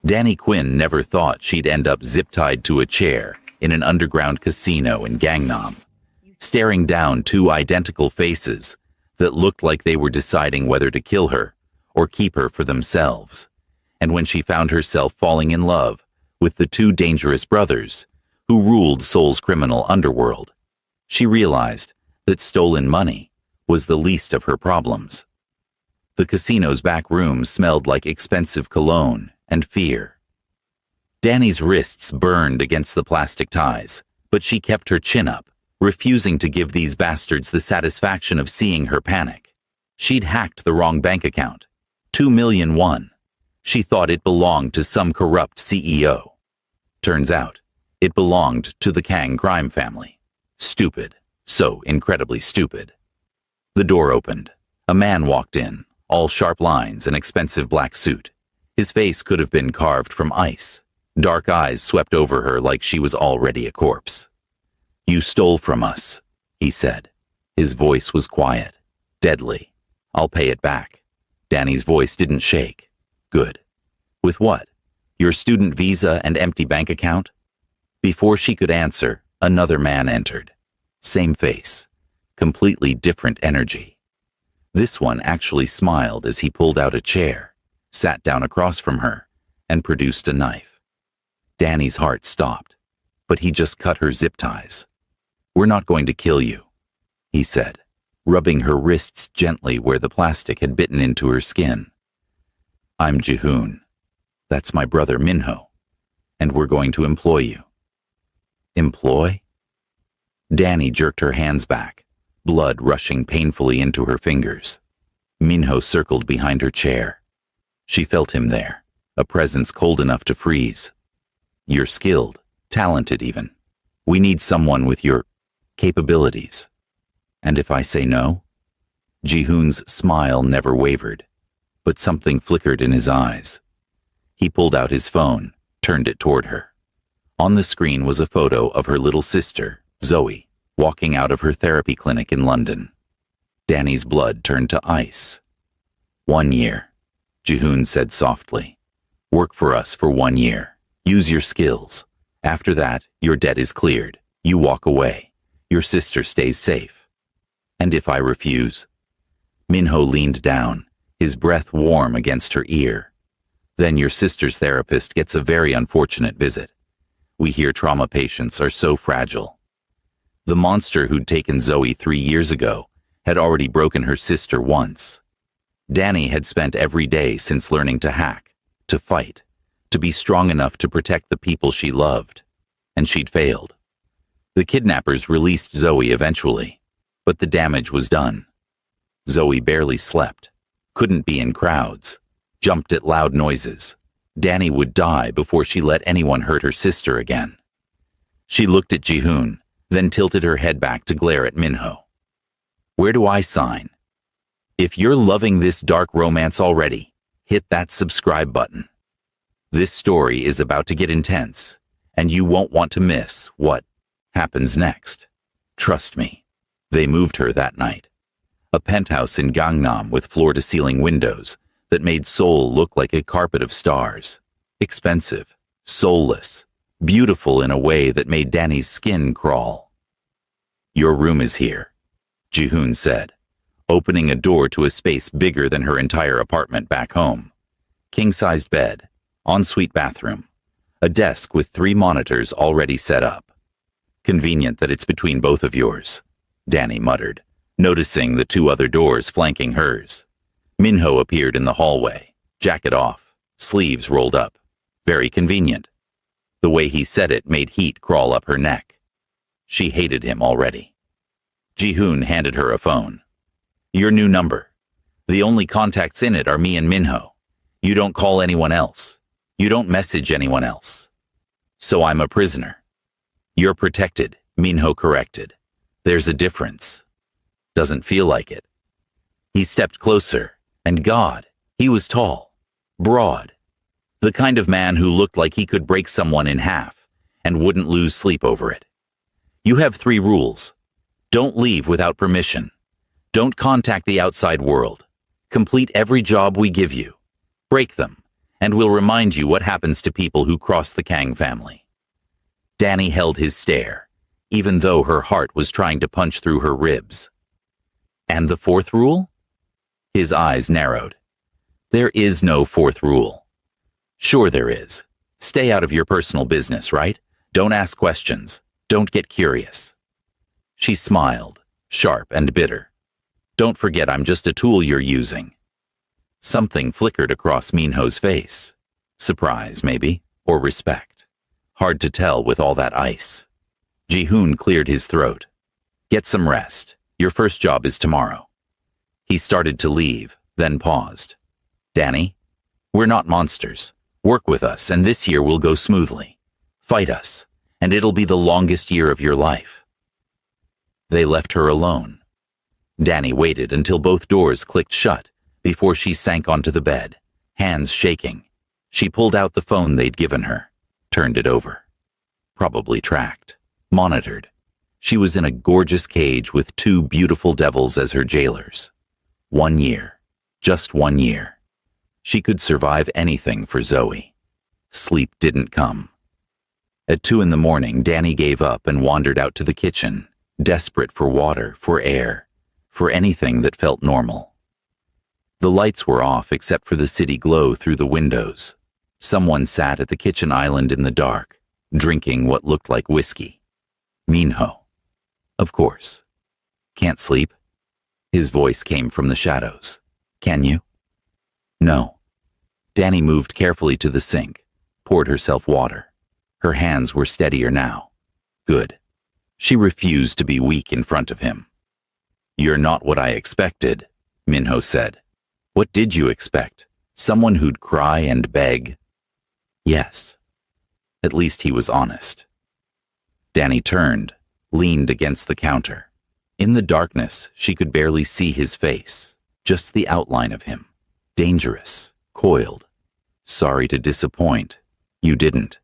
Danny Quinn never thought she'd end up zip-tied to a chair in an underground casino in Gangnam, staring down two identical faces that looked like they were deciding whether to kill her or keep her for themselves. And when she found herself falling in love with the two dangerous brothers who ruled Seoul's criminal underworld, she realized that stolen money was the least of her problems. The casino's back room smelled like expensive cologne and fear. Danny's wrists burned against the plastic ties, but she kept her chin up, refusing to give these bastards the satisfaction of seeing her panic. She'd hacked the wrong bank account. 2 million won. She thought it belonged to some corrupt CEO. Turns out, it belonged to the Kang crime family. Stupid. So incredibly stupid. The door opened. A man walked in, all sharp lines and expensive black suit. His face could have been carved from ice. Dark eyes swept over her like she was already a corpse. "You stole from us," he said. His voice was quiet, deadly. "I'll pay it back." Danny's voice didn't shake. "Good. With what? Your student visa and empty bank account?" Before she could answer, another man entered. Same face, completely different energy. This one actually smiled as he pulled out a chair, sat down across from her, and produced a knife. Danny's heart stopped, but he just cut her zip ties. "We're not going to kill you," he said, rubbing her wrists gently where the plastic had bitten into her skin. "I'm Jihoon. That's my brother Minho, and we're going to employ you." "Employ?" Danny jerked her hands back, blood rushing painfully into her fingers. Minho circled behind her chair. She felt him there, a presence cold enough to freeze. "You're skilled, talented even. We need someone with your capabilities. And if I say no?" Jihoon's smile never wavered, but something flickered in his eyes. He pulled out his phone, turned it toward her. On the screen was a photo of her little sister, Zoe, walking out of her therapy clinic in London. Danny's blood turned to ice. 1 year, Jihoon said softly. "Work for us for 1 year. Use your skills. After that, your debt is cleared. You walk away. Your sister stays safe." "And if I refuse?" Minho leaned down, his breath warm against her ear. "Then your sister's therapist gets a very unfortunate visit. We hear trauma patients are so fragile." The monster who'd taken Zoe 3 years ago had already broken her sister once. Danny had spent every day since learning to hack, to fight, to be strong enough to protect the people she loved. And she'd failed. The kidnappers released Zoe eventually, but the damage was done. Zoe barely slept, couldn't be in crowds, jumped at loud noises. Danny would die before she let anyone hurt her sister again. She looked at Jihoon, then tilted her head back to glare at Minho. "Where do I sign?" If you're loving this dark romance already, hit that subscribe button. This story is about to get intense, and you won't want to miss what happens next. Trust me. They moved her that night. A penthouse in Gangnam with floor-to-ceiling windows that made Seoul look like a carpet of stars. Expensive, soulless, beautiful in a way that made Danny's skin crawl. "Your room is here," Jihoon said, opening a door to a space bigger than her entire apartment back home. King-sized bed, ensuite bathroom, a desk with 3 monitors already set up. "Convenient that it's between both of yours," Danny muttered, noticing the 2 other doors flanking hers. Minho appeared in the hallway, jacket off, sleeves rolled up. Very convenient. The way he said it made heat crawl up her neck. She hated him already. Jihoon handed her a phone. "Your new number. The only contacts in it are me and Minho. You don't call anyone else. You don't message anyone else. So I'm a prisoner." "You're protected," Minho corrected. "There's a difference." "Doesn't feel like it." He stepped closer, and God, he was tall, broad. The kind of man who looked like he could break someone in half and wouldn't lose sleep over it. "You have 3 rules. Don't leave without permission. Don't contact the outside world. Complete every job we give you. Break them, and we'll remind you what happens to people who cross the Kang family. Danny held his stare, even though her heart was trying to punch through her ribs. And the fourth rule? His eyes narrowed. There is no fourth rule. Sure there is. Stay out of your personal business, right? Don't ask questions. Don't get curious. She smiled, sharp and bitter. Don't forget I'm just a tool you're using. Something flickered across Minho's face. Surprise, maybe, or respect. Hard to tell with all that ice. Ji-hoon cleared his throat. Get some rest. Your first job is tomorrow. He started to leave, then paused. Danny, we're not monsters. Work with us, and this year will go smoothly. Fight us, and it'll be the longest year of your life. They left her alone. Danny waited until both doors clicked shut before she sank onto the bed, hands shaking. She pulled out the phone they'd given her, turned it over. Probably tracked, monitored. She was in a gorgeous cage with two beautiful devils as her jailers. 1 year, just 1 year. She could survive anything for Zoe. Sleep didn't come. At 2 a.m, Danny gave up and wandered out to the kitchen, desperate for water, for air, for anything that felt normal. The lights were off except for the city glow through the windows. Someone sat at the kitchen island in the dark, drinking what looked like whiskey. Minho. Of course. Can't sleep? His voice came from the shadows. Can you? No. Danny moved carefully to the sink, poured herself water. Her hands were steadier now. Good. She refused to be weak in front of him. You're not what I expected, Minho said. What did you expect? Someone who'd cry and beg? Yes. At least he was honest. Danny turned, leaned against the counter. In the darkness, she could barely see his face, just the outline of him. Dangerous, coiled. Sorry to disappoint. You didn't.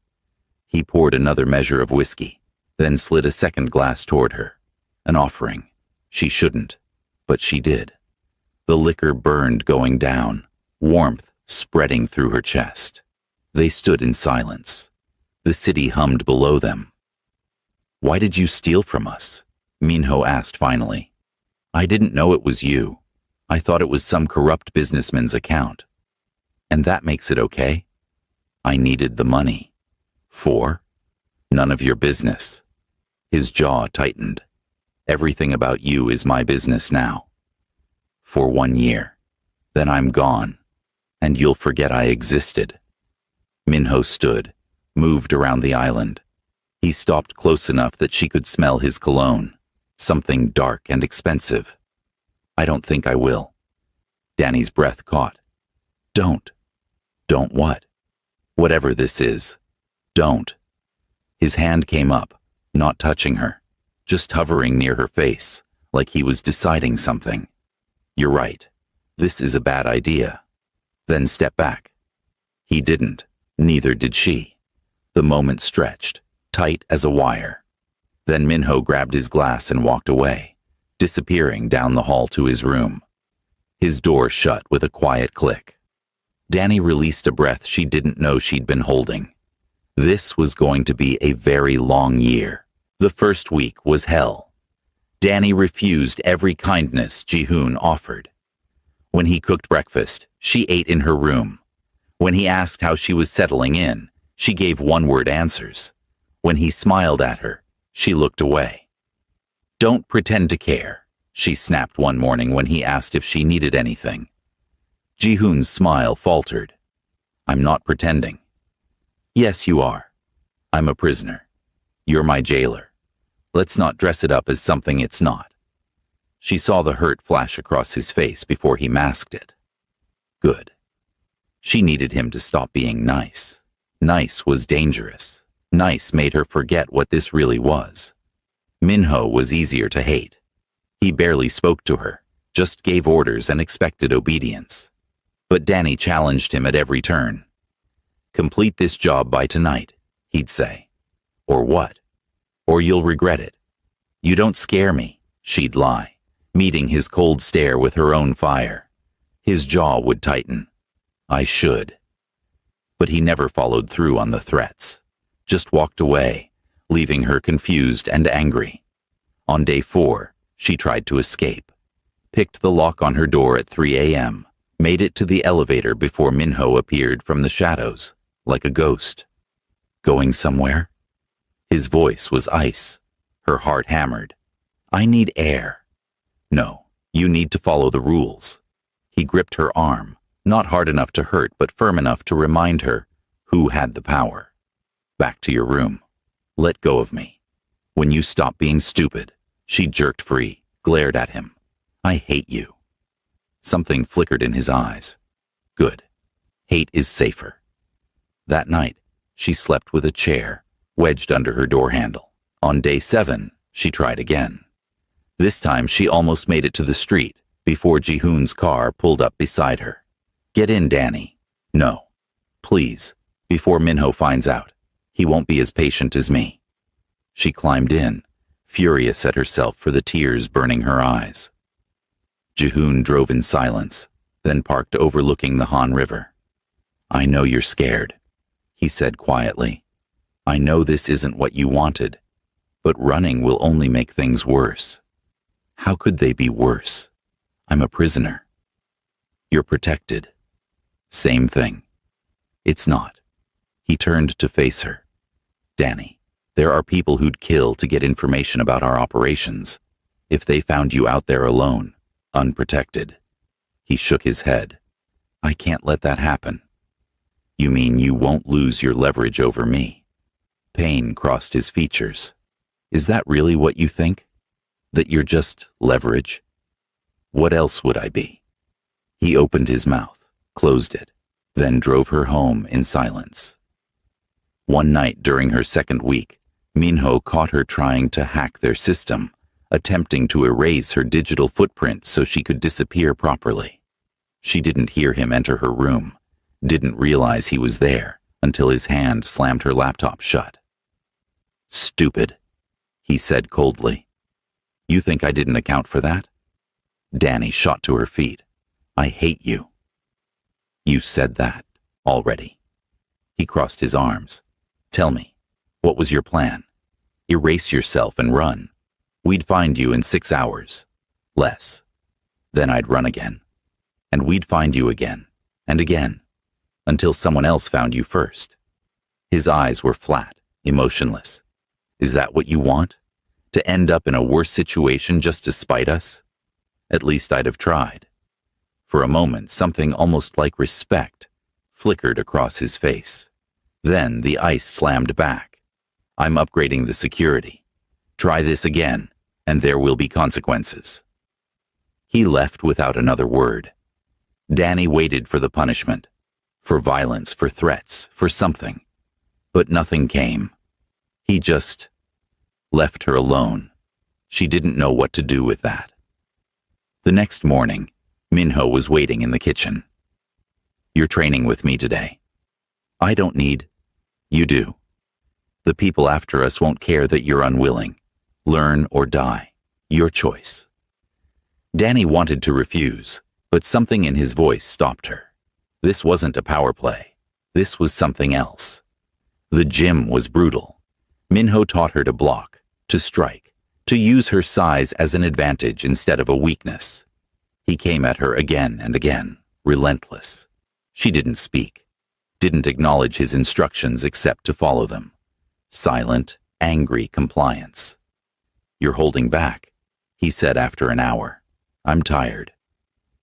He poured another measure of whiskey, then slid a second glass toward her. An offering. She shouldn't, but she did. The liquor burned going down, warmth spreading through her chest. They stood in silence. The city hummed below them. Why did you steal from us? Minho asked finally. I didn't know it was you. I thought it was some corrupt businessman's account. And that makes it okay? I needed the money. For? None of your business. His jaw tightened. Everything about you is my business now. For 1 year. Then I'm gone. And you'll forget I existed. Minho stood, moved around the island. He stopped close enough that she could smell his cologne. Something dark and expensive. I don't think I will. Danny's breath caught. Don't. Don't what? Whatever this is. Don't. His hand came up, not touching her, just hovering near her face, like he was deciding something. You're right. This is a bad idea. Then step back. He didn't. Neither did she. The moment stretched, tight as a wire. Then Minho grabbed his glass and walked away, disappearing down the hall to his room. His door shut with a quiet click. Danny released a breath she didn't know she'd been holding. This was going to be a very long year. The first week was hell. Danny refused every kindness Ji-hoon offered. When he cooked breakfast, she ate in her room. When he asked how she was settling in, she gave one-word answers. When he smiled at her, she looked away. Don't pretend to care, she snapped one morning when he asked if she needed anything. Ji-hoon's smile faltered. I'm not pretending. Yes, you are. I'm a prisoner. You're my jailer. Let's not dress it up as something it's not. She saw the hurt flash across his face before he masked it. Good. She needed him to stop being nice. Nice was dangerous. Nice made her forget what this really was. Minho was easier to hate. He barely spoke to her, just gave orders and expected obedience. But Danny challenged him at every turn. Complete this job by tonight, he'd say. Or what? Or you'll regret it. You don't scare me, she'd lie, meeting his cold stare with her own fire. His jaw would tighten. I should. but he never followed through on the threats. Just walked away, leaving her confused and angry. On day 4, she tried to escape. Picked the lock on her door at 3 a.m., made it to the elevator before Minho appeared from the shadows, like a ghost. Going somewhere? His voice was ice. Her heart hammered. I need air. No, you need to follow the rules. He gripped her arm, not hard enough to hurt but firm enough to remind her who had the power. Back to your room. Let go of me. When you stop being stupid. She jerked free, glared at him. I hate you. Something flickered in his eyes. Good. Hate is safer. That night, she slept with a chair wedged under her door handle. On day 7, she tried again. This time she almost made it to the street before Ji-hoon's car pulled up beside her. Get in, Danny. No. Please, before Minho finds out. He won't be as patient as me. She climbed in, furious at herself for the tears burning her eyes. Ji-hoon drove in silence, then parked overlooking the Han River. I know you're scared, he said quietly. I know this isn't what you wanted, but running will only make things worse. How could they be worse? I'm a prisoner. You're protected. Same thing. It's not. He turned to face her. Danny, there are people who'd kill to get information about our operations. If they found you out there alone, unprotected. He shook his head. I can't let that happen. You mean you won't lose your leverage over me? Pain crossed his features. Is that really what you think? That you're just leverage? What else would I be? He opened his mouth, closed it, then drove her home in silence. One night during her second week, Minho caught her trying to hack their system, attempting to erase her digital footprint so she could disappear properly. She didn't hear him enter her room, didn't realize he was there until his hand slammed her laptop shut. Stupid, he said coldly. You think I didn't account for that? Danny shot to her feet. I hate you. You said that already. He crossed his arms. Tell me, what was your plan? Erase yourself and run. We'd find you in 6 hours. Less. Then I'd run again. And we'd find you again. And again. Until someone else found you first. His eyes were flat, emotionless. Is that what you want? To end up in a worse situation just to spite us? At least I'd have tried. For a moment, something almost like respect flickered across his face. Then the ice slammed back. I'm upgrading the security. Try this again, and there will be consequences. He left without another word. Danny waited for the punishment. For violence, for threats, for something. But nothing came. He just left her alone. She didn't know what to do with that. The next morning, Minho was waiting in the kitchen. You're training with me today. I don't need. You do. The people after us won't care that you're unwilling. Learn or die. Your choice. Danny wanted to refuse, but something in his voice stopped her. This wasn't a power play. This was something else. The gym was brutal. Minho taught her to block, to strike, to use her size as an advantage instead of a weakness. He came at her again and again, relentless. She didn't speak, didn't acknowledge his instructions except to follow them. Silent, angry compliance. You're holding back, he said after an hour. I'm tired.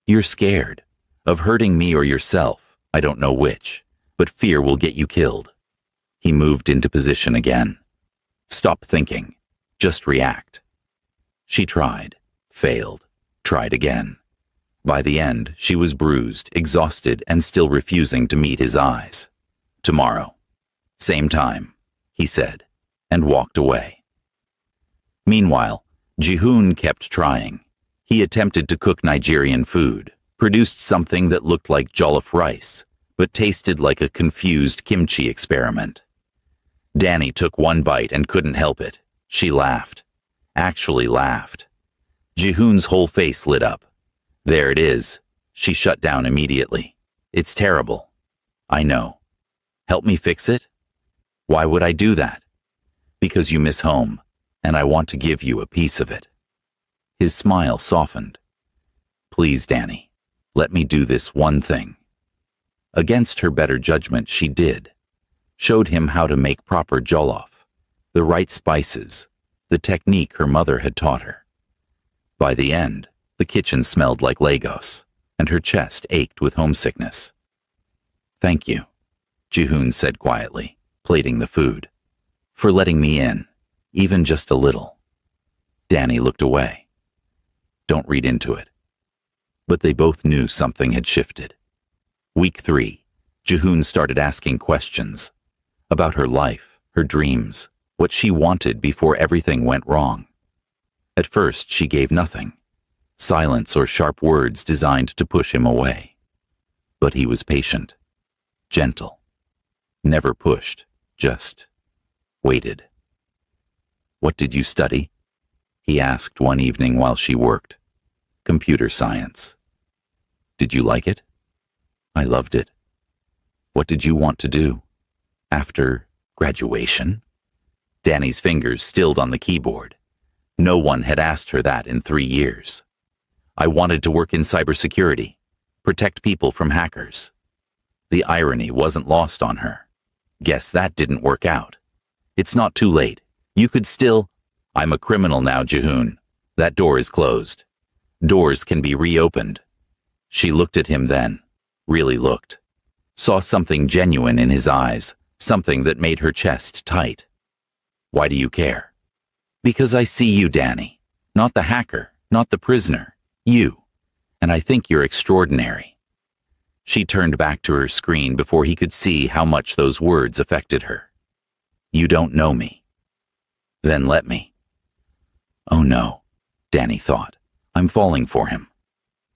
You're scared. Of hurting me or yourself, I don't know which, but fear will get you killed. He moved into position again. Stop thinking. Just react. She tried, failed, tried again. By the end, she was bruised, exhausted, and still refusing to meet his eyes. Tomorrow. Same time, he said, and walked away. Meanwhile, Ji-hoon kept trying. He attempted to cook Nigerian food, produced something that looked like jollof rice, but tasted like a confused kimchi experiment. Danny took one bite and couldn't help it. She laughed. Actually laughed. Ji-hoon's whole face lit up. There it is. She shut down immediately. It's terrible. I know. Help me fix it? Why would I do that? Because you miss home, and I want to give you a piece of it. His smile softened. Please, Danny, let me do this one thing. Against her better judgment, she did. Showed him how to make proper jollof, the right spices, the technique her mother had taught her. By the end, the kitchen smelled like Lagos, and her chest ached with homesickness. Thank you, Jihoon said quietly, plating the food, for letting me in, even just a little. Danny looked away. Don't read into it. But they both knew something had shifted. Week 3, Jihoon started asking questions about her life, her dreams, what she wanted before everything went wrong. At first, she gave nothing, silence or sharp words designed to push him away. But he was patient, gentle, never pushed, just waited. What did you study? He asked one evening while she worked. Computer science. Did you like it? I loved it. What did you want to do? After graduation? Danny's fingers stilled on the keyboard. No one had asked her that in 3 years. I wanted to work in cybersecurity, protect people from hackers. The irony wasn't lost on her. Guess that didn't work out. It's not too late. You could still... I'm a criminal now, Jihoon. That door is closed. Doors can be reopened. She looked at him then, really looked. Saw something genuine in his eyes, something that made her chest tight. Why do you care? Because I see you, Danny. Not the hacker, not the prisoner. You. And I think you're extraordinary. She turned back to her screen before he could see how much those words affected her. You don't know me. Then let me. Oh no, Danny thought. I'm falling for him.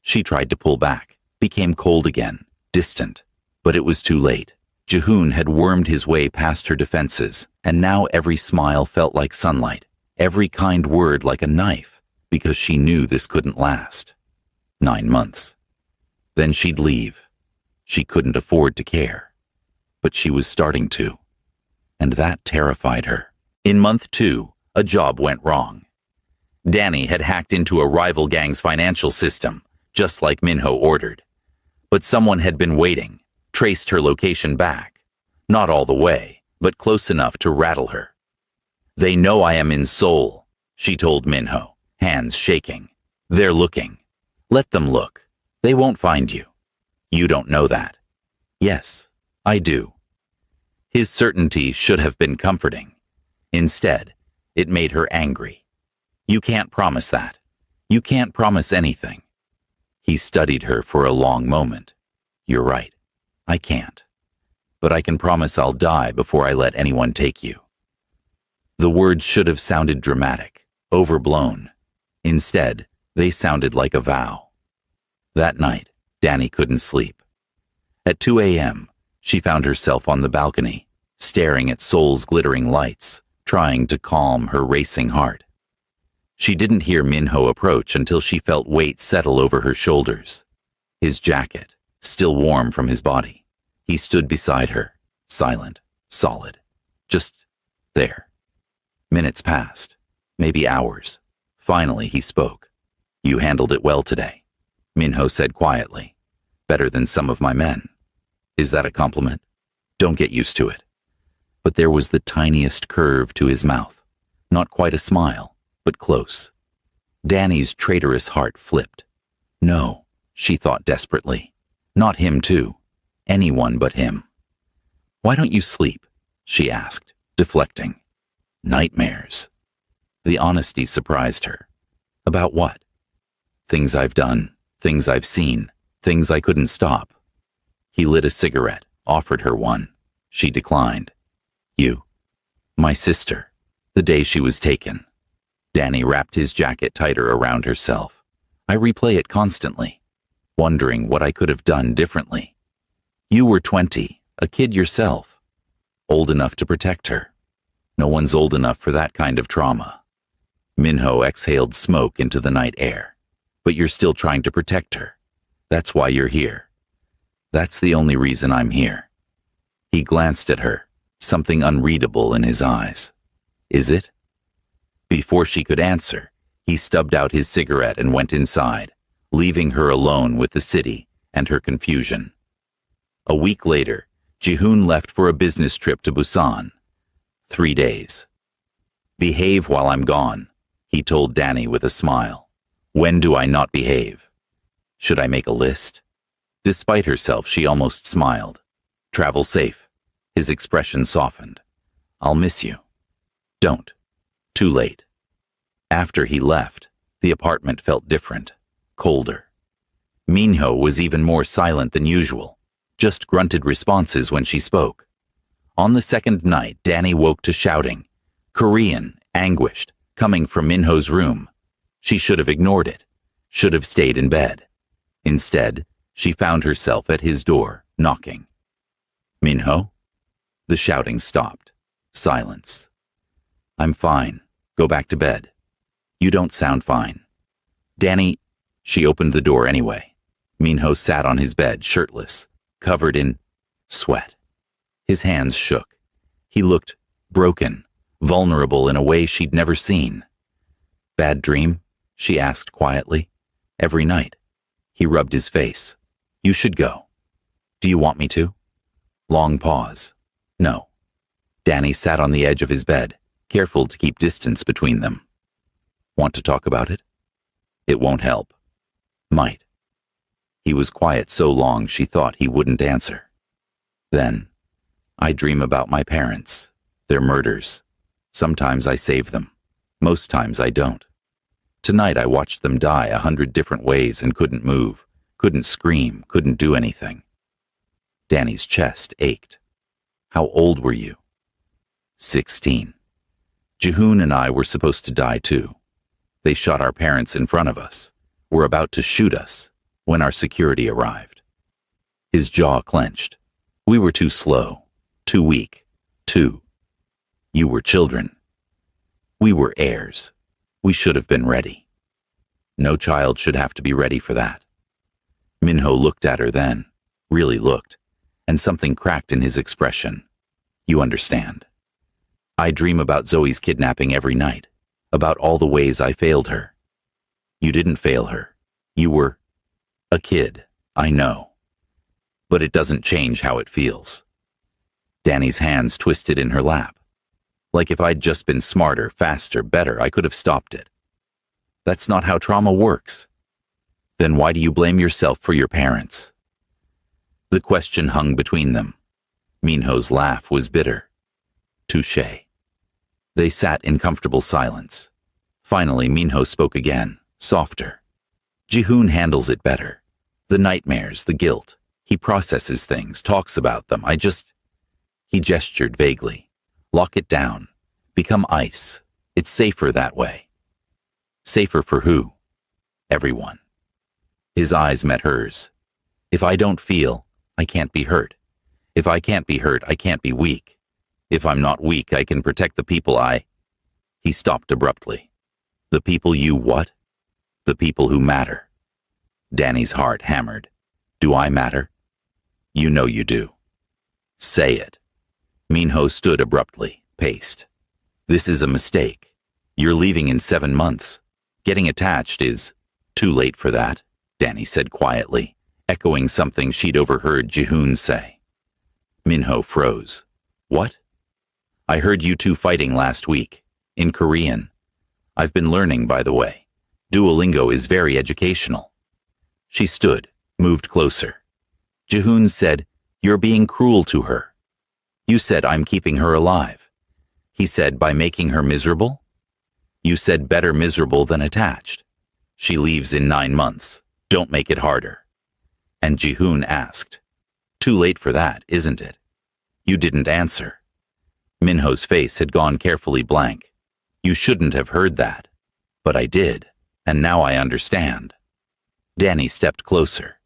She tried to pull back, became cold again, distant. But it was too late. Jihoon had wormed his way past her defenses, and now every smile felt like sunlight, every kind word like a knife, because she knew this couldn't last. 9 months. Then she'd leave. She couldn't afford to care. But she was starting to. And that terrified her. In month 2, a job went wrong. Danny had hacked into a rival gang's financial system, just like Minho ordered. But someone had been waiting, traced her location back. Not all the way, but close enough to rattle her. They know I am in Seoul, she told Minho, hands shaking. They're looking. Let them look. They won't find you. You don't know that. Yes, I do. His certainty should have been comforting. Instead, it made her angry. You can't promise that. You can't promise anything. He studied her for a long moment. You're right. I can't. But I can promise I'll die before I let anyone take you. The words should have sounded dramatic, overblown. Instead, they sounded like a vow. That night, Danny couldn't sleep. At 2 a.m., she found herself on the balcony, staring at Seoul's glittering lights, trying to calm her racing heart. She didn't hear Minho approach until she felt weight settle over her shoulders. His jacket, still warm from his body. He stood beside her, silent, solid, just there. Minutes passed, maybe hours. Finally, he spoke. You handled it well today, Minho said quietly. Better than some of my men. Is that a compliment? Don't get used to it. But there was the tiniest curve to his mouth. Not quite a smile, but close. Danny's traitorous heart flipped. No, she thought desperately. Not him too. Anyone but him. Why don't you sleep? She asked, deflecting. Nightmares. The honesty surprised her. About what? Things I've done, things I've seen, things I couldn't stop. He lit a cigarette, offered her one. She declined. You. My sister. The day she was taken. Danny wrapped his jacket tighter around herself. I replay it constantly, wondering what I could have done differently. You were 20, a kid yourself, old enough to protect her. No one's old enough for that kind of trauma. Minho exhaled smoke into the night air. But you're still trying to protect her. That's why you're here. That's the only reason I'm here. He glanced at her, something unreadable in his eyes. Is it? Before she could answer, he stubbed out his cigarette and went inside, leaving her alone with the city and her confusion. A week later, Jihoon left for a business trip to Busan. 3 days. Behave while I'm gone, he told Danny with a smile. When do I not behave? Should I make a list? Despite herself, she almost smiled. Travel safe. His expression softened. I'll miss you. Don't. Too late. After he left, the apartment felt different, colder. Minho was even more silent than usual, just grunted responses when she spoke. On the second night, Danny woke to shouting, Korean, anguished, coming from Minho's room. She should have ignored it, should have stayed in bed. Instead, she found herself at his door, knocking. Minho? The shouting stopped. Silence. I'm fine. Go back to bed. You don't sound fine. Danny. She opened the door anyway. Minho sat on his bed, shirtless, covered in sweat. His hands shook. He looked broken, vulnerable in a way she'd never seen. Bad dream? She asked quietly. Every night. He rubbed his face. You should go. Do you want me to? Long pause. No. Danny sat on the edge of his bed, careful to keep distance between them. Want to talk about it? It won't help. Might. He was quiet so long she thought he wouldn't answer. Then, I dream about my parents, their murders. Sometimes I save them. Most times I don't. Tonight I watched them die 100 different ways and couldn't move, couldn't scream, couldn't do anything. Danny's chest ached. How old were you? 16. Jihoon and I were supposed to die too. They shot our parents in front of us, were about to shoot us, when our security arrived. His jaw clenched. We were too slow, too weak, too. You were children. We were heirs. We should have been ready. No child should have to be ready for that. Minho looked at her then, really looked, and something cracked in his expression. You understand. I dream about Zoe's kidnapping every night, about all the ways I failed her. You didn't fail her. You were a kid, I know. But it doesn't change how it feels. Danny's hands twisted in her lap. Like if I'd just been smarter, faster, better, I could have stopped it. That's not how trauma works. Then why do you blame yourself for your parents? The question hung between them. Minho's laugh was bitter. Touché. They sat in comfortable silence. Finally, Minho spoke again, softer. Jihoon handles it better. The nightmares, the guilt. He processes things, talks about them. He gestured vaguely. Lock it down. Become ice. It's safer that way. Safer for who? Everyone. His eyes met hers. If I don't feel, I can't be hurt. If I can't be hurt, I can't be weak. If I'm not weak, I can protect the people I... He stopped abruptly. The people you what? The people who matter. Danny's heart hammered. Do I matter? You know you do. Say it. Minho stood abruptly, paced. This is a mistake. You're leaving in 7 months. Getting attached is too late for that, Danny said quietly, echoing something she'd overheard Jihoon say. Minho froze. What? I heard you two fighting last week, in Korean. I've been learning, by the way. Duolingo is very educational. She stood, moved closer. Jihoon said, You're being cruel to her. You said I'm keeping her alive. He said by making her miserable? You said better miserable than attached. She leaves in 9 months. Don't make it harder. And Jihoon asked, Too late for that, isn't it? You didn't answer. Minho's face had gone carefully blank. You shouldn't have heard that. But I did, and now I understand. Danny stepped closer.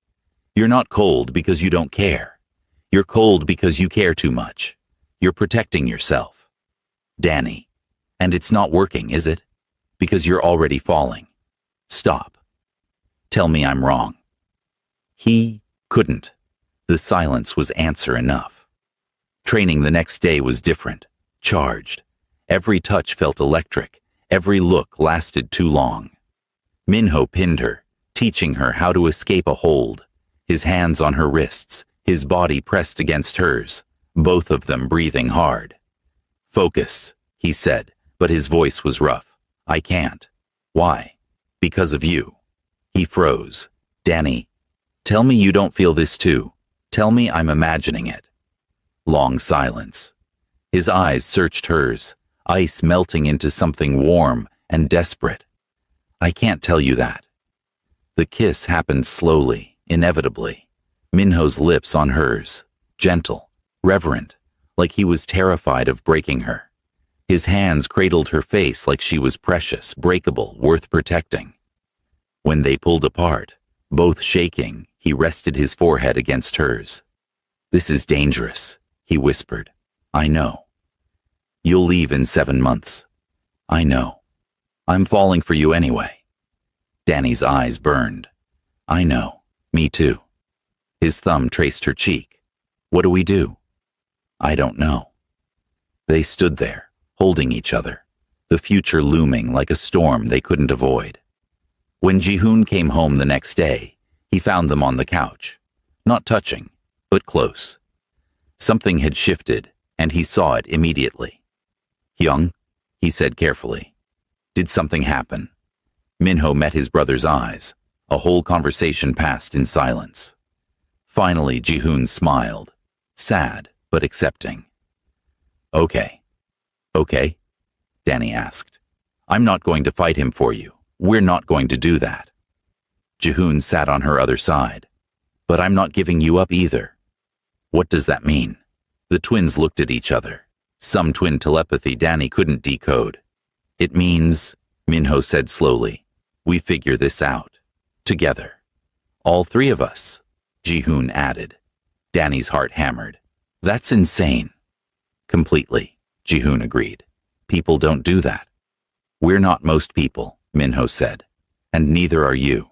You're not cold because you don't care. You're cold because you care too much. You're protecting yourself. Danny, and it's not working, is it? Because you're already falling. Stop. Tell me I'm wrong. He couldn't. The silence was answer enough. Training the next day was different, charged. Every touch felt electric, every look lasted too long. Minho pinned her, teaching her how to escape a hold, his hands on her wrists, his body pressed against hers, both of them breathing hard. "Focus," he said, but his voice was rough. "I can't." "Why?" "Because of you." He froze. "Danny, tell me you don't feel this too. Tell me I'm imagining it." Long silence. His eyes searched hers, ice melting into something warm and desperate. "I can't tell you that." The kiss happened slowly, inevitably. Minho's lips on hers, gentle, reverent, like he was terrified of breaking her. His hands cradled her face like she was precious, breakable, worth protecting. When they pulled apart, both shaking, he rested his forehead against hers. "This is dangerous," he whispered. "I know. You'll leave in 7 months. I know. I'm falling for you anyway." Danny's eyes burned. "I know. Me too." His thumb traced her cheek. "What do we do?" "I don't know." They stood there, holding each other, the future looming like a storm they couldn't avoid. When Jihoon came home the next day, he found them on the couch, not touching, but close. Something had shifted, and he saw it immediately. "Hyung," he said carefully, "did something happen?" Minho met his brother's eyes. A whole conversation passed in silence. Finally, Jihoon smiled, sad but accepting. Okay, Danny asked. "I'm not going to fight him for you. We're not going to do that." Jihoon sat on her other side. "But I'm not giving you up either." "What does that mean?" The twins looked at each other. Some twin telepathy Danny couldn't decode. "It means," Minho said slowly, "we figure this out. Together. All 3 of us," Jihoon added. Danny's heart hammered. "That's insane." "Completely," Jihoon agreed. "People don't do that." "We're not most people," Minho said. "And neither are you."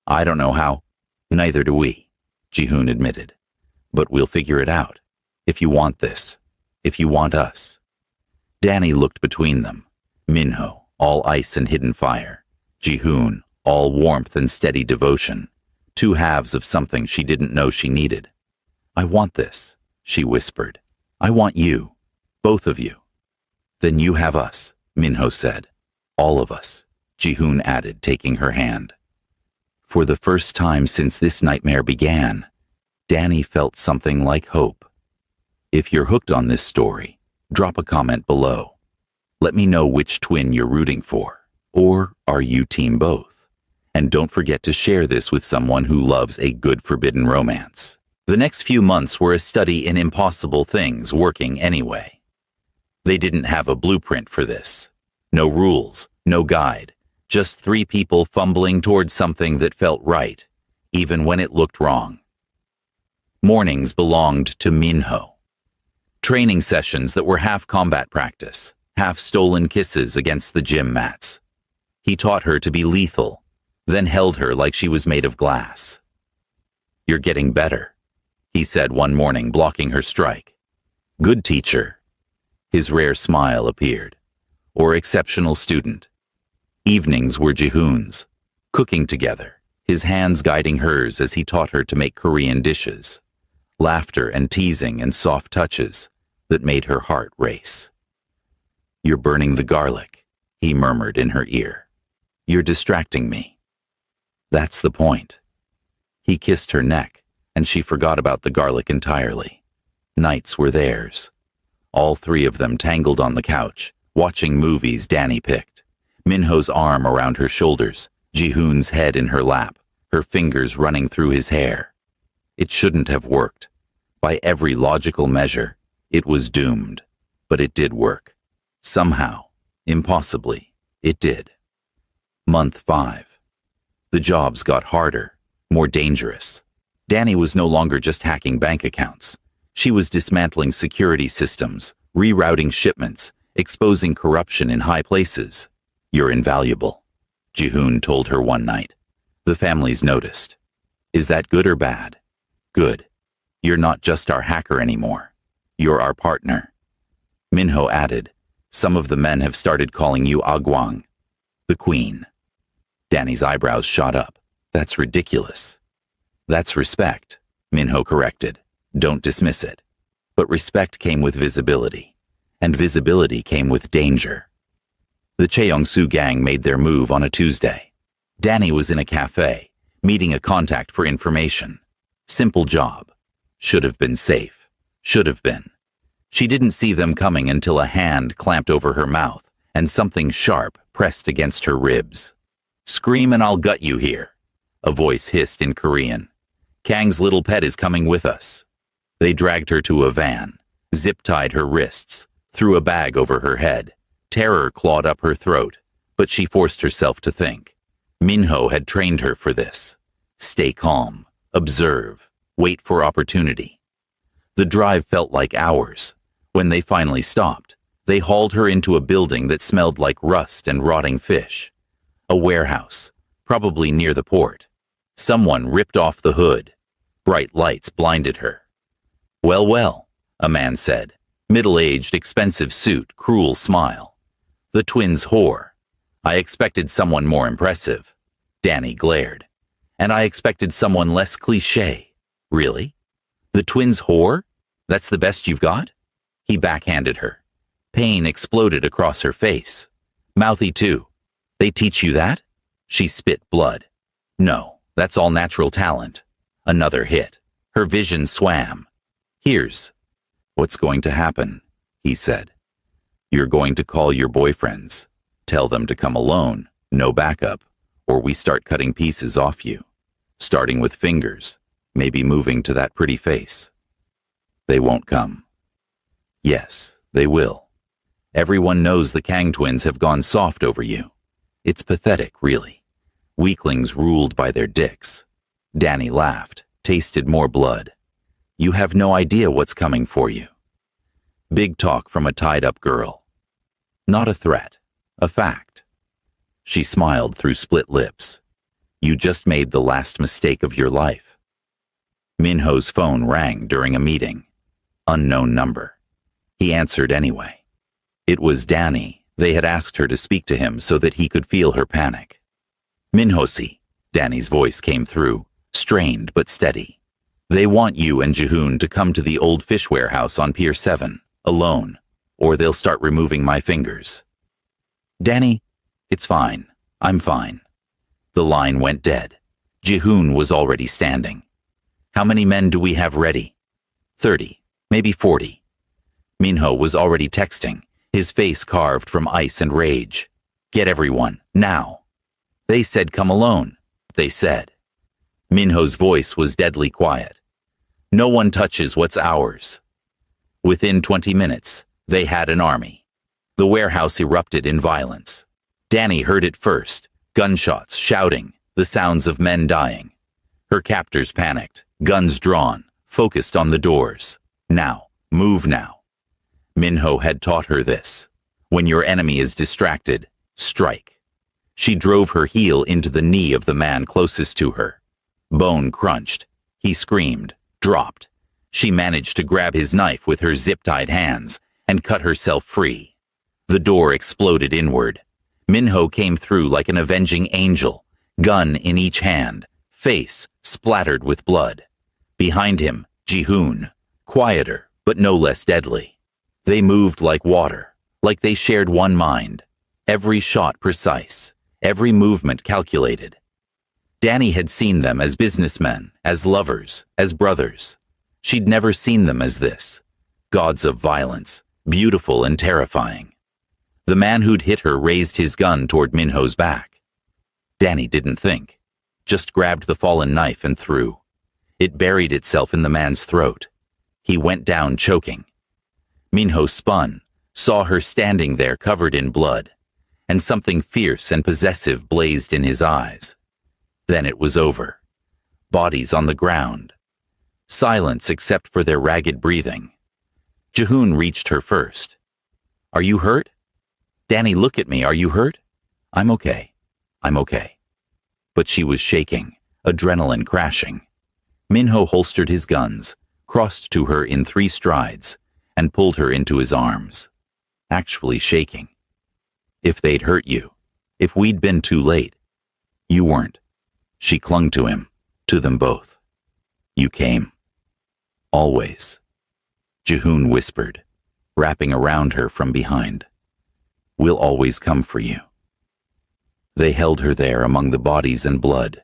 "I don't know how." "Neither do we," Jihoon admitted. "But we'll figure it out. If you want this. If you want us." Danny looked between them. Minho, all ice and hidden fire. Jihoon, all warmth and steady devotion. 2 halves of something she didn't know she needed. "I want this," she whispered. "I want you. Both of you." "Then you have us," Minho said. "All of us," Jihoon added, taking her hand. For the first time since this nightmare began, Danny felt something like hope. If you're hooked on this story, drop a comment below. Let me know which twin you're rooting for, or are you team both? And don't forget to share this with someone who loves a good forbidden romance. The next few months were a study in impossible things working anyway. They didn't have a blueprint for this. No rules, no guide, just 3 people fumbling towards something that felt right, even when it looked wrong. Mornings belonged to Minho. Training sessions that were half combat practice, half stolen kisses against the gym mats. He taught her to be lethal, then held her like she was made of glass. "You're getting better," he said one morning, blocking her strike. "Good teacher." His rare smile appeared. Or exceptional student. Evenings were Jihoon's, cooking together, his hands guiding hers as he taught her to make Korean dishes. Laughter and teasing and soft touches that made her heart race. "You're burning the garlic," he murmured in her ear. "You're distracting me." "That's the point." He kissed her neck, and she forgot about the garlic entirely. Nights were theirs. All 3 of them tangled on the couch, watching movies Danny picked. Minho's arm around her shoulders, Jihoon's head in her lap, her fingers running through his hair. It shouldn't have worked. By every logical measure, it was doomed. But it did work. Somehow, impossibly, it did. Month 5. The jobs got harder, more dangerous. Danny was no longer just hacking bank accounts. She was dismantling security systems, rerouting shipments, exposing corruption in high places. "You're invaluable," Jihoon told her one night. The families noticed. "Is that good or bad?" "Good. You're not just our hacker anymore." You're our partner. Minho added, some of the men have started calling you Agwang, the queen. Danny's eyebrows shot up. That's ridiculous. That's respect, Minho corrected. Don't dismiss it. But respect came with visibility, and visibility came with danger. The Cheongsu gang made their move on a Tuesday. Danny was in a cafe, meeting a contact for information. Simple job. Should have been safe. Should have been. She didn't see them coming until a hand clamped over her mouth and something sharp pressed against her ribs. Scream and I'll gut you here, a voice hissed in Korean. Kang's little pet is coming with us. They dragged her to a van, zip-tied her wrists, threw a bag over her head. Terror clawed up her throat, but she forced herself to think. Minho had trained her for this. Stay calm, observe, wait for opportunity. The drive felt like hours. When they finally stopped, they hauled her into a building that smelled like rust and rotting fish. A warehouse, probably near the port. Someone ripped off the hood. Bright lights blinded her. Well, well, a man said. Middle-aged, expensive suit, cruel smile. The twins' whore. I expected someone more impressive. Danny glared. And I expected someone less cliché. Really? The twins' whore? That's the best you've got? He backhanded her. Pain exploded across her face. Mouthy too. They teach you that? She spit blood. No, that's all natural talent. Another hit. Her vision swam. Here's what's going to happen, he said. You're going to call your boyfriends. Tell them to come alone, no backup, or we start cutting pieces off you. Starting with fingers, maybe moving to that pretty face. They won't come. Yes, they will. Everyone knows the Kang twins have gone soft over you. It's pathetic, really. Weaklings ruled by their dicks. Danny laughed, tasted more blood. You have no idea what's coming for you. Big talk from a tied-up girl. Not a threat, a fact. She smiled through split lips. You just made the last mistake of your life. Minho's phone rang during a meeting. Unknown number. He answered anyway. It was Danny. They had asked her to speak to him so that he could feel her panic. Minho-si, Danny's voice came through, strained but steady. They want you and Jihoon to come to the old fish warehouse on Pier 7, alone, or they'll start removing my fingers. Danny, it's fine. I'm fine. The line went dead. Jihoon was already standing. How many men do we have ready? 30, maybe 40. Minho was already texting, his face carved from ice and rage. Get everyone, now. They said come alone, they said. Minho's voice was deadly quiet. No one touches what's ours. Within 20 minutes, they had an army. The warehouse erupted in violence. Danny heard it first, gunshots, shouting, the sounds of men dying. Her captors panicked, guns drawn, focused on the doors. Now, move now. Minho had taught her this. When your enemy is distracted, strike. She drove her heel into the knee of the man closest to her. Bone crunched. He screamed, dropped. She managed to grab his knife with her zip-tied hands and cut herself free. The door exploded inward. Minho came through like an avenging angel, gun in each hand, face splattered with blood. Behind him, Jihoon, quieter but no less deadly. They moved like water, like they shared one mind. Every shot precise, every movement calculated. Danny had seen them as businessmen, as lovers, as brothers. She'd never seen them as this. Gods of violence, beautiful and terrifying. The man who'd hit her raised his gun toward Minho's back. Danny didn't think, just grabbed the fallen knife and threw. It buried itself in the man's throat. He went down choking. Minho spun, saw her standing there covered in blood, and something fierce and possessive blazed in his eyes. Then it was over. Bodies on the ground. Silence except for their ragged breathing. Jihoon reached her first. Are you hurt? Danny, look at me. Are you hurt? I'm okay. I'm okay. But she was shaking, adrenaline crashing. Minho holstered his guns, crossed to her in 3 strides, and pulled her into his arms, actually shaking. If they'd hurt you, if we'd been too late. You weren't. She clung to him, to them both. You came. Always. Jihoon whispered, wrapping around her from behind. We'll always come for you. They held her there among the bodies and blood.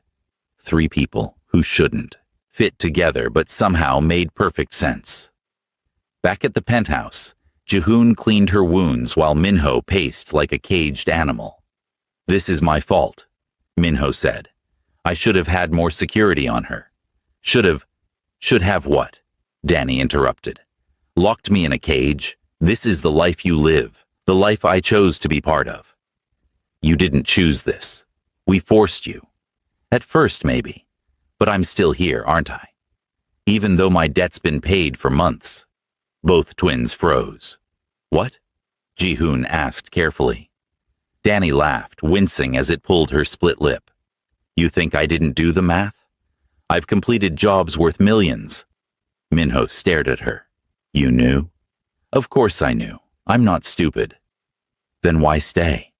3 people who shouldn't fit together but somehow made perfect sense. Back at the penthouse, Jihoon cleaned her wounds while Minho paced like a caged animal. This is my fault, Minho said. I should have had more security on her. Should have what? Danny interrupted. Locked me in a cage. This is the life you live, the life I chose to be part of. You didn't choose this. We forced you. At first, maybe. But I'm still here, aren't I? Even though my debt's been paid for months. Both twins froze. What? Jihoon asked carefully. Danny laughed, wincing as it pulled her split lip. You think I didn't do the math? I've completed jobs worth millions. Minho stared at her. You knew? Of course I knew. I'm not stupid. Then why stay?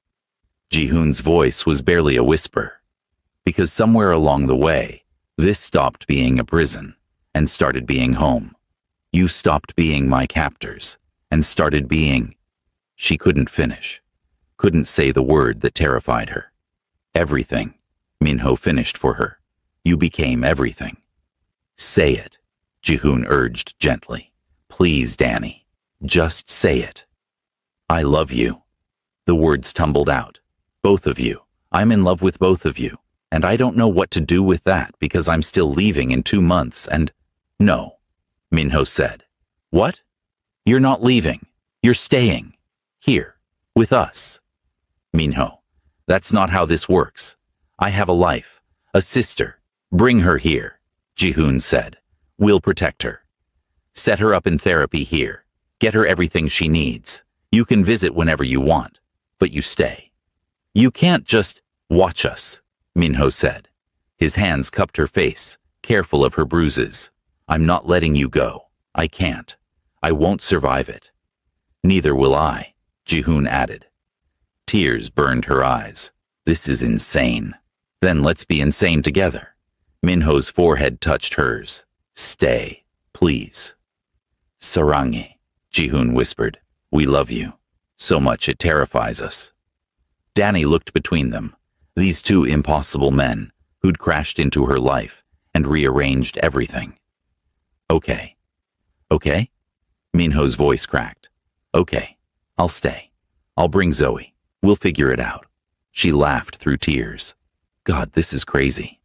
Jihoon's voice was barely a whisper. Because somewhere along the way, this stopped being a prison and started being home. You stopped being my captors and started being... She couldn't finish. Couldn't say the word that terrified her. Everything, Minho finished for her. You became everything. Say it, Jihoon urged gently. Please, Danny, just say it. I love you. The words tumbled out. Both of you. I'm in love with both of you. And I don't know what to do with that because I'm still leaving in 2 months and... No, Minho said. What? You're not leaving. You're staying. Here, with us. Minho, that's not how this works. I have a life, a sister. Bring her here, Jihoon said. We'll protect her. Set her up in therapy here. Get her everything she needs. You can visit whenever you want, but you stay. You can't just watch us, Minho said. His hands cupped her face, careful of her bruises. I'm not letting you go. I can't. I won't survive it. Neither will I, Jihoon added. Tears burned her eyes. This is insane. Then let's be insane together. Minho's forehead touched hers. Stay, please. Sarangi, Jihoon whispered. We love you. So much it terrifies us. Danny looked between them. These 2 impossible men who'd crashed into her life and rearranged everything. Okay. Okay? Minho's voice cracked. Okay, I'll stay. I'll bring Zoe. We'll figure it out. She laughed through tears. God, this is crazy.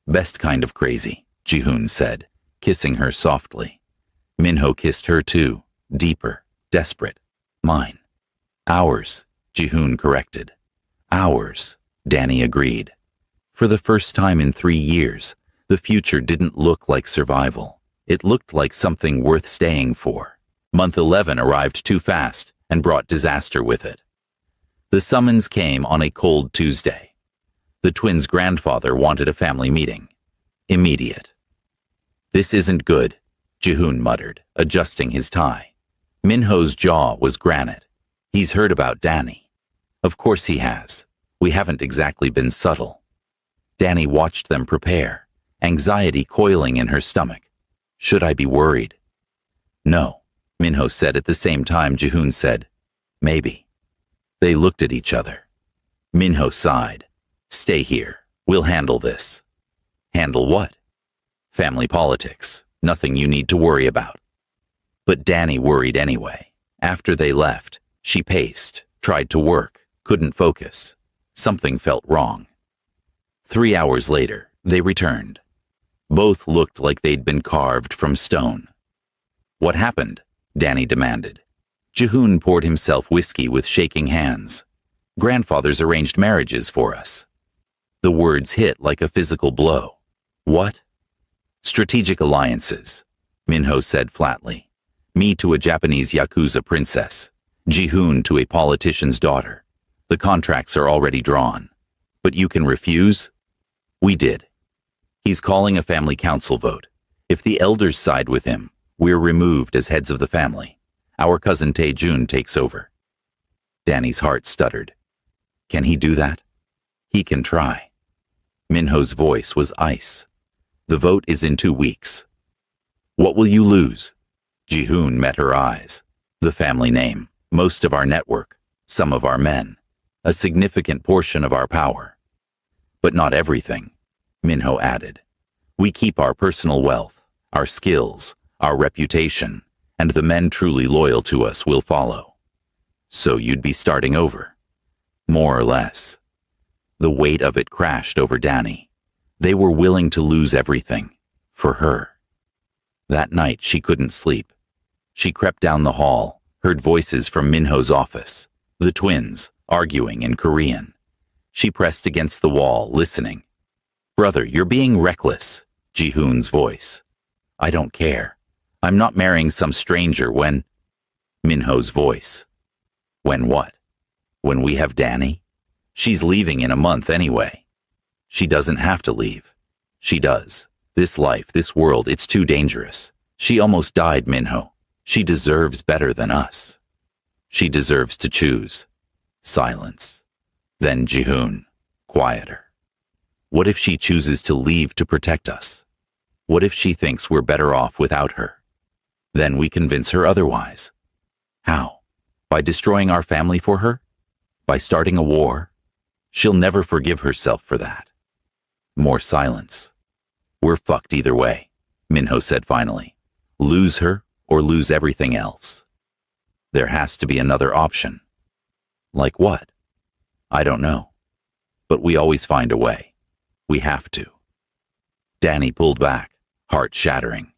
Best kind of crazy, Jihoon said, kissing her softly. Minho kissed her too, deeper, desperate. Mine. Ours, Jihoon corrected. Ours, Danny agreed. For the first time in 3 years, the future didn't look like survival. It looked like something worth staying for. Month 11 arrived too fast and brought disaster with it. The summons came on a cold Tuesday. The twins' grandfather wanted a family meeting. Immediate. This isn't good, Jihoon muttered, adjusting his tie. Minho's jaw was granite. He's heard about Danny. Of course he has. We haven't exactly been subtle. Danny watched them prepare, anxiety coiling in her stomach. Should I be worried? No, Minho said at the same time Jihoon said, maybe. They looked at each other. Minho sighed. Stay here. We'll handle this. Handle what? Family politics. Nothing you need to worry about. But Danny worried anyway. After they left, she paced, tried to work, couldn't focus. Something felt wrong. 3 hours later, they returned. Both looked like they'd been carved from stone. What happened? Danny demanded. Jihoon poured himself whiskey with shaking hands. Grandfathers arranged marriages for us. The words hit like a physical blow. What? Strategic alliances, Minho said flatly. Me to a Japanese Yakuza princess. Jihoon to a politician's daughter. The contracts are already drawn. But you can refuse? We did. He's calling a family council vote. If the elders side with him, we're removed as heads of the family. Our cousin Taejun takes over. Danny's heart stuttered. Can he do that? He can try. Minho's voice was ice. The vote is in 2 weeks. What will you lose? Jihoon met her eyes. The family name, most of our network, some of our men, a significant portion of our power. But not everything, Minho added. We keep our personal wealth, our skills, our reputation, and the men truly loyal to us will follow. So you'd be starting over. More or less. The weight of it crashed over Danny. They were willing to lose everything. For her. That night she couldn't sleep. She crept down the hall, heard voices from Minho's office, the twins, arguing in Korean. She pressed against the wall, listening. Brother, you're being reckless, Jihoon's voice. I don't care. I'm not marrying some stranger when... Minho's voice. When what? When we have Danny? She's leaving in a month anyway. She doesn't have to leave. She does. This life, this world, it's too dangerous. She almost died, Minho. She deserves better than us. She deserves to choose. Silence. Then Jihoon, quieter. What if she chooses to leave to protect us? What if she thinks we're better off without her? Then we convince her otherwise. How? By destroying our family for her? By starting a war? She'll never forgive herself for that. More silence. We're fucked either way, Minho said finally. Lose her or lose everything else. There has to be another option. Like what? I don't know. But we always find a way. We have to. Danny pulled back, heart shattering.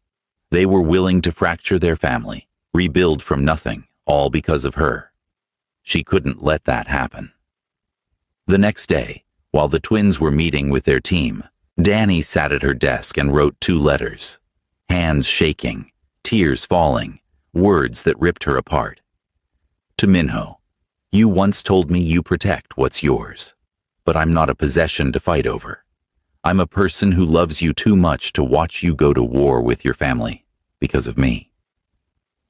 They were willing to fracture their family, rebuild from nothing, all because of her. She couldn't let that happen. The next day, while the twins were meeting with their team, Danny sat at her desk and wrote 2 letters. Hands shaking, tears falling, words that ripped her apart. To Minho, you once told me you protect what's yours, but I'm not a possession to fight over. I'm a person who loves you too much to watch you go to war with your family, because of me.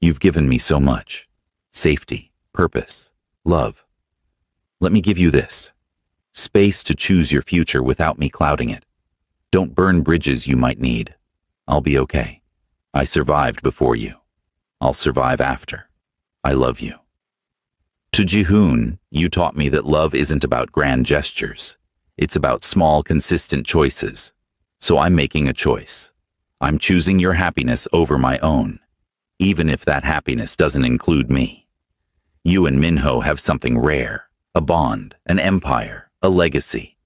You've given me so much. Safety, purpose, love. Let me give you this. Space to choose your future without me clouding it. Don't burn bridges you might need. I'll be okay. I survived before you. I'll survive after. I love you. To Jihoon, you taught me that love isn't about grand gestures. It's about small, consistent choices. So I'm making a choice. I'm choosing your happiness over my own, even if that happiness doesn't include me. You and Minho have something rare, a bond, an empire, a legacy.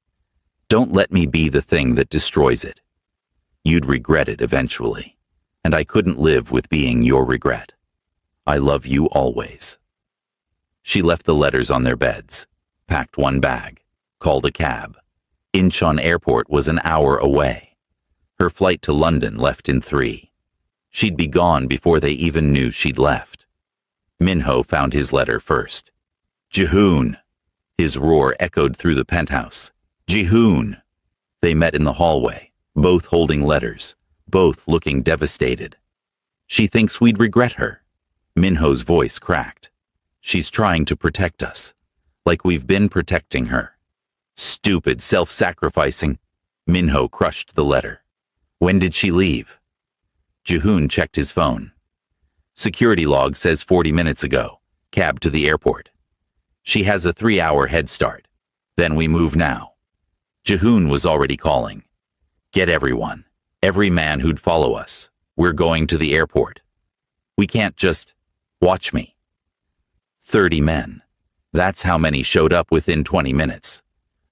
Don't let me be the thing that destroys it. You'd regret it eventually, and I couldn't live with being your regret. I love you always. She left the letters on their beds, packed 1 bag, called a cab. Incheon Airport was an hour away. Her flight to London left in 3. She'd be gone before they even knew she'd left. Minho found his letter first. Jihoon! His roar echoed through the penthouse. Jihoon! They met in the hallway, both holding letters, both looking devastated. She thinks we'd regret her. Minho's voice cracked. She's trying to protect us, like we've been protecting her. Stupid, self-sacrificing. Minho crushed the letter. When did she leave? Jihoon checked his phone. Security log says 40 minutes ago. Cab to the airport. She has a 3-hour head start. Then we move now. Jihoon was already calling. Get everyone. Every man who'd follow us. We're going to the airport. We can't just... Watch me. 30 men. That's how many showed up within 20 minutes.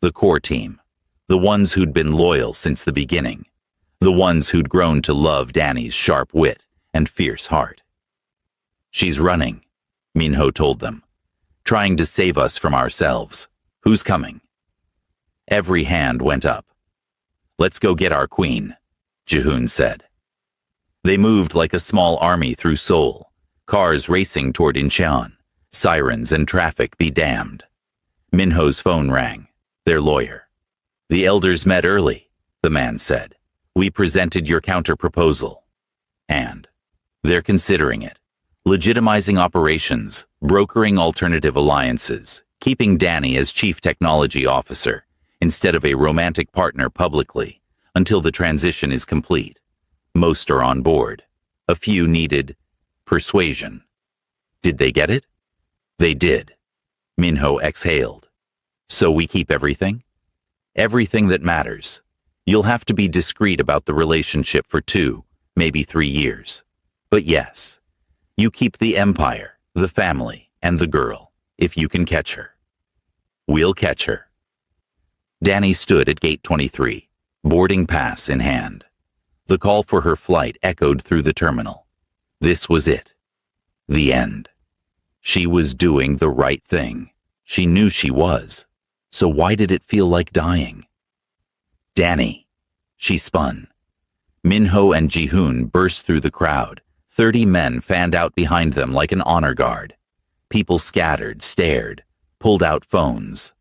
The core team. The ones who'd been loyal since the beginning. The ones who'd grown to love Danny's sharp wit and fierce heart. She's running, Minho told them. Trying to save us from ourselves. Who's coming? Every hand went up. Let's go get our queen, Jihoon said. They moved like a small army through Seoul, cars racing toward Incheon, sirens and traffic be damned. Minho's phone rang, their lawyer. The elders met early, the man said. We presented your counter-proposal. And they're considering it. legitimizing operations, brokering alternative alliances, keeping Danny as chief technology officer instead of a romantic partner publicly until the transition is complete. Most are on board. A few needed persuasion. Did they get it? They did. Minho exhaled. So we keep everything? Everything that matters. You'll have to be discreet about the relationship for 2, maybe 3 years. But yes, you keep the empire, the family, and the girl, if you can catch her. We'll catch her. Danny stood at gate 23, boarding pass in hand. The call for her flight echoed through the terminal. This was it. The end. She was doing the right thing. She knew she was. So why did it feel like dying? Danny. She spun. Minho and Ji-hoon burst through the crowd. 30 men fanned out behind them like an honor guard. People scattered, stared, pulled out phones.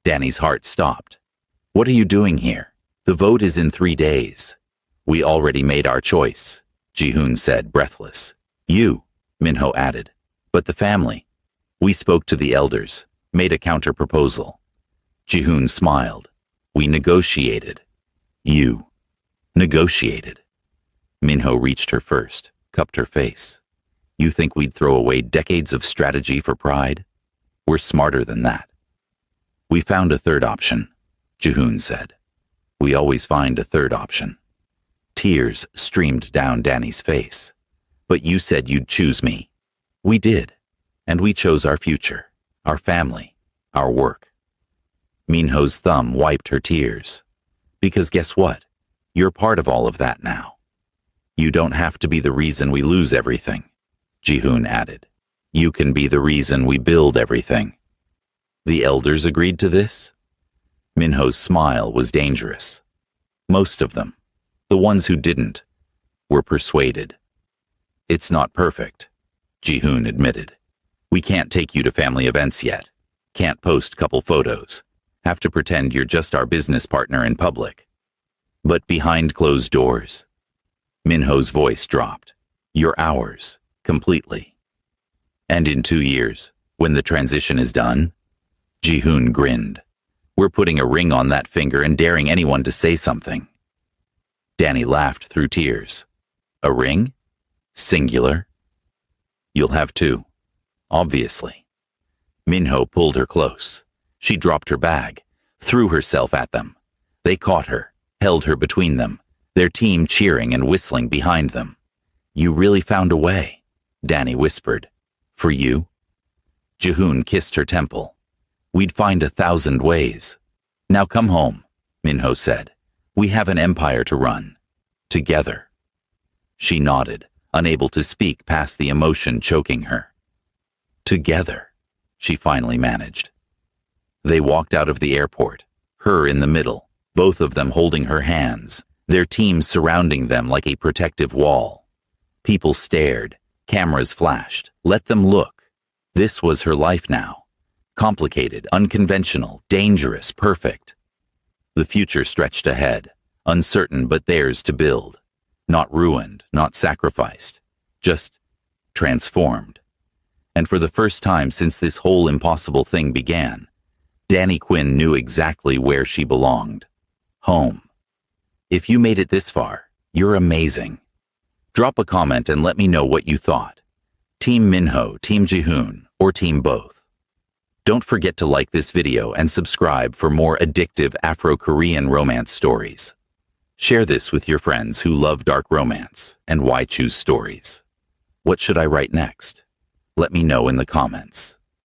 Danny's heart stopped. What are you doing here? The vote is in 3 days. We already made our choice, Ji-hoon said, breathless. You, Minho added. But the family. We spoke to the elders, made a counter-proposal. Ji-hoon smiled. We negotiated. You negotiated. Minho reached her first, cupped her face. You think we'd throw away decades of strategy for pride? We're smarter than that. We found a third option, Ji-hoon said. We always find a third option. Tears streamed down Danny's face. But you said you'd choose me. We did. And we chose our future, our family, our work. Minho's thumb wiped her tears. Because guess what? You're part of all of that now. You don't have to be the reason we lose everything, Ji-hoon added. You can be the reason we build everything. The elders agreed to this? Minho's smile was dangerous. Most of them, the ones who didn't, were persuaded. It's not perfect, Ji-hoon admitted. We can't take you to family events yet. Can't post couple photos. Have to pretend you're just our business partner in public. But behind closed doors, Minho's voice dropped. You're ours, completely. And in 2 years, when the transition is done, Ji-hoon grinned. We're putting a ring on that finger and daring anyone to say something. Danny laughed through tears. A ring? Singular? You'll have 2. Obviously. Minho pulled her close. She dropped her bag, threw herself at them. They caught her, held her between them, their team cheering and whistling behind them. You really found a way, Danny whispered. For you? Ji-hoon kissed her temple. We'd find 1,000 ways. Now come home, Minho said. We have an empire to run. Together. She nodded, unable to speak past the emotion choking her. Together, she finally managed. They walked out of the airport, her in the middle, both of them holding her hands, their team surrounding them like a protective wall. People stared, cameras flashed. Let them look. This was her life now. Complicated, unconventional, dangerous, perfect. The future stretched ahead, uncertain but theirs to build. Not ruined, not sacrificed, just transformed. And for the first time since this whole impossible thing began, Danny Quinn knew exactly where she belonged. Home. If you made it this far, you're amazing. Drop a comment and let me know what you thought. Team Minho, Team Ji-hoon, or Team both. Don't forget to like this video and subscribe for more addictive Afro-Korean romance stories. Share this with your friends who love dark romance and why choose stories. What should I write next? Let me know in the comments.